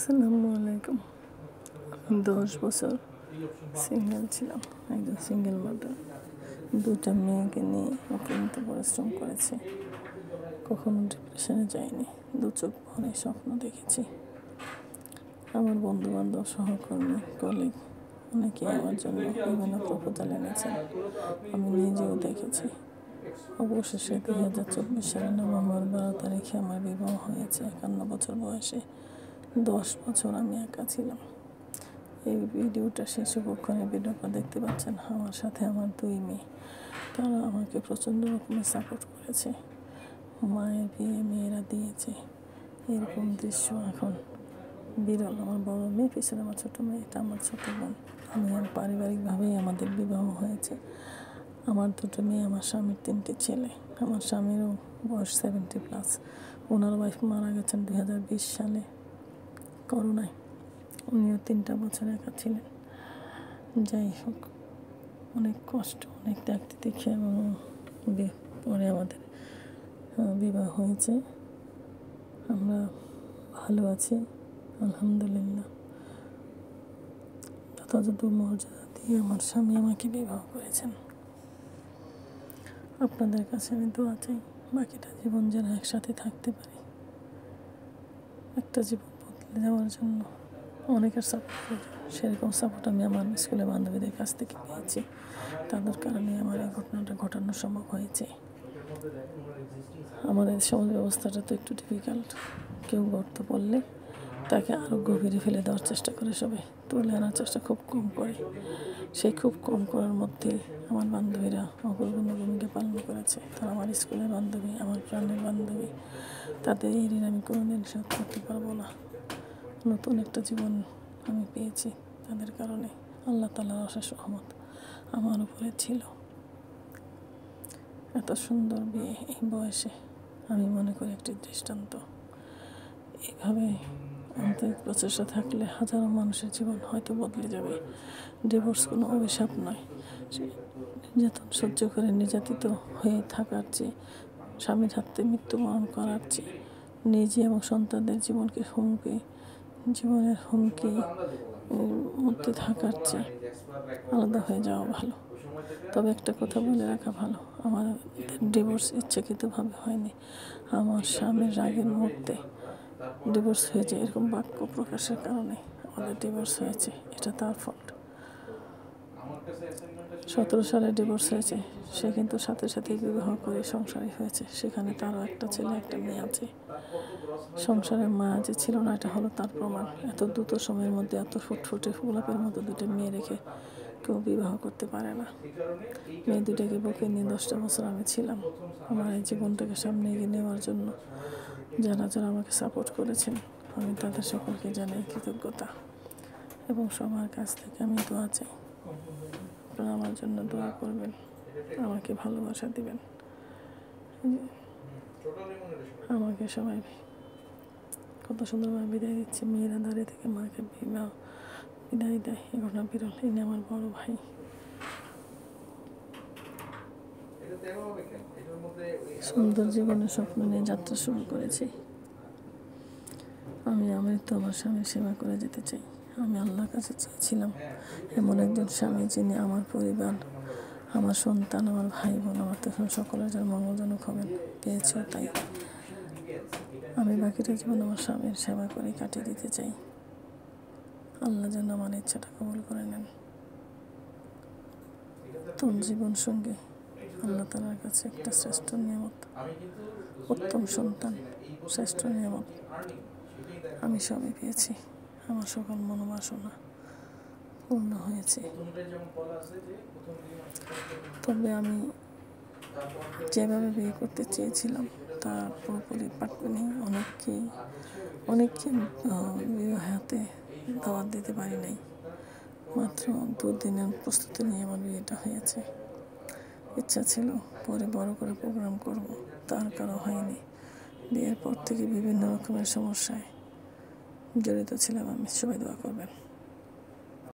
আসসালামু আলাইকুম। আমি 10 বছর সিঙ্গেল ছিলাম, একজন সিঙ্গেল মাদার। দুটা মেয়েকে নিয়ে অক্লান্ত পরিশ্রম করেছি, কখনো ডিপ্রেশনে যাইনি। দু চোখ ভরে স্বপ্ন দেখেছি। আমার বন্ধুবান্ধব, সহকর্মী, কলিগ অনেকেই আমার জন্য বিভিন্ন প্রপোজাল এনেছেন, আমি নিজেও দেখেছি। অবশেষে 2024 সালের নভেম্বর 12 তারিখে আমার বিবাহ হয়েছে 51 বছর বয়সে। 10 বছর আমি একা ছিলাম। এই ভিডিওটা শিশুপক্ষণের ভিডিওটা দেখতে পাচ্ছেন। আমার সাথে আমার 2 মেয়ে, তারা আমাকে প্রচণ্ড রকমের সাপোর্ট করেছে। মায়ের বিয়ে মেয়েরা দিয়েছে, এরকম দৃশ্য এখন বিরল। আমার বড় মেয়ে, পিছনে আমার ছোটো মেয়ে, এটা আমার ছোটো বোন। আমি পারিবারিকভাবেই আমাদের বিবাহ হয়েছে। আমার 2টো মেয়ে, আমার স্বামীর 3টে ছেলে। আমার স্বামীরও বয়স 70+। ওনার ওয়াইফ মারা গেছেন 2020 সালে করোনায়। উনিও 3টা বছর একা ছিলেন। যাই হোক, অনেক কষ্ট, অনেক ত্যাগ দেখে এবং পরে আমাদের বিবাহ হয়েছে। আমরা ভালো আছি, আলহামদুলিল্লাহ। যথাযথ মর্যাদা দিয়ে আমার স্বামী আমাকে বিবাহ করেছেন। আপনাদের কাছে আমি দোয়া চাই, বাকিটা জীবন যেন একসাথে থাকতে পারি। একটা জীবন বদলে যাওয়ার জন্য অনেকের সাপোর্ট, সেরকম সাপোর্ট আমি আমার স্কুলের বান্ধবীদের কাছ থেকে পেয়েছি। তাদের কারণে আমার এই ঘটনাটা ঘটানো সম্ভব হয়েছে। আমাদের সমাজ ব্যবস্থাটা তো একটু ডিফিকাল্ট। কেউ গর্ত পড়লে তাকে আরও গভীরে ফেলে দেওয়ার চেষ্টা করে, সবাই তুলে আনার চেষ্টা খুব কম করে। সেই খুব কম করার মধ্যে আমার বান্ধবীরা অগ্রগণ্য ভূমিকা পালন করেছে। তারা আমার স্কুলের বান্ধবী, আমার প্রাণের বান্ধবী। তাদের এই ঋণ আমি কোনোদিন শোধ করতে পারবো না। নতুন একটা জীবন আমি পেয়েছি তাদের কারণে। আল্লাহ তাআলার অশেষ রহমত আমার উপরে ছিল। এত সুন্দর বিয়ে এই বয়সে আমি মনে করি একটি দৃষ্টান্ত। এইভাবে আন্তরিক প্রচেষ্টা থাকলে হাজারো মানুষের জীবন হয়তো বদলে যাবে। ডিভোর্স কোনো অভিশাপ নয়। নির্যাতন সহ্য করে নির্যাতিত হয়ে থাকার চেয়ে, স্বামীর হাতে মৃত্যুবরণ করার চেয়ে, নিজে এবং সন্তানদের জীবনের হুমকি মধ্যে থাকার চেয়ে আলাদা হয়ে যাওয়া ভালো। তবে একটা কথা বলে রাখা ভালো, আমাদের ডিভোর্স ইচ্ছাকৃতভাবে হয়নি। আমার স্বামীর রাগের মুহূর্তে ডিভোর্স হয়েছে, এরকম বাক্য প্রকাশের কারণে আমাদের ডিভোর্স হয়েছে। এটা তার ফল্ট। 17 সালে ডিভোর্স হয়েছে, সে কিন্তু সাথে সাথেই বিবাহ করে সংসারী হয়েছে। সেখানে তারও একটা ছেলে, একটা মেয়ে আছে। সংসারের মা যে ছিল না, এটা হলো তার প্রমাণ। এত দ্রুত সময়ের মধ্যে এত ফুটফুটে গোলাপের মতো 2টা মেয়ে রেখে কেউ বিবাহ করতে পারে না। মেয়ে 2টাকে বুকে নিয়ে 10টা বছর আমি ছিলাম। আমার এই জীবনটাকে সামনে এগিয়ে নেওয়ার জন্য যারা যারা আমাকে সাপোর্ট করেছেন, আমি তাদের সকলকে জানাই কৃতজ্ঞতা এবং সবার কাছ থেকে আমি দোয়া চাই। আপনারা আমার জন্য দোয়া করবেন, আমাকে ভালোবাসা দিবেন। আমাকে সবাই কত সুন্দরভাবে বিদায় দিচ্ছে। মেয়েরা দাঁড়িয়ে থেকে মাকে বিদায় দেয়, এই ঘটনা বিরল। ইনি আমার বড় ভাই। সুন্দর জীবনের স্বপ্ন নিয়ে যাত্রা শুরু করেছি। আমি আমার স্বামীর সেবা করে যেতে চাই। আমি আল্লাহর কাছে চেয়েছিলাম এমন একজন স্বামী যিনি আমার পরিবার, আমার সন্তান, আমার ভাই বোন, আমার তখন সকলের যেন মঙ্গলজনক হবেন। পেয়েছেও তাই। আমি বাকিটা জীবন আমার স্বামীর সেবা করে কাটিয়ে দিতে চাই। আল্লাহ যেন আমার ইচ্ছাটা কবুল করে নেন। উত্তম জীবন সঙ্গী আল্লাহ তাআলার কাছে একটা শ্রেষ্ঠ নিয়ামত। উত্তম সন্তান শ্রেষ্ঠ নিয়ামত। আমি সবই পেয়েছি। আমার সকল মনোবাসনা পূর্ণ হয়েছে। তবে আমি যেভাবে বিয়ে করতে চেয়েছিলাম তা পুরোপুরি পারিনি। অনেককে বিবাহতে দাওয়াত দিতে পারি নাই। মাত্র 2 দিনের প্রস্তুতি নিয়ে আমার বিয়েটা হয়েছে। ইচ্ছা ছিল পরে বড় করে প্রোগ্রাম করব, তার কারো হয়নি। বিয়ের পর থেকে বিভিন্ন রকমের সমস্যায় জড়িত ছিলাম আমি। সবাই দোয়া করবেন।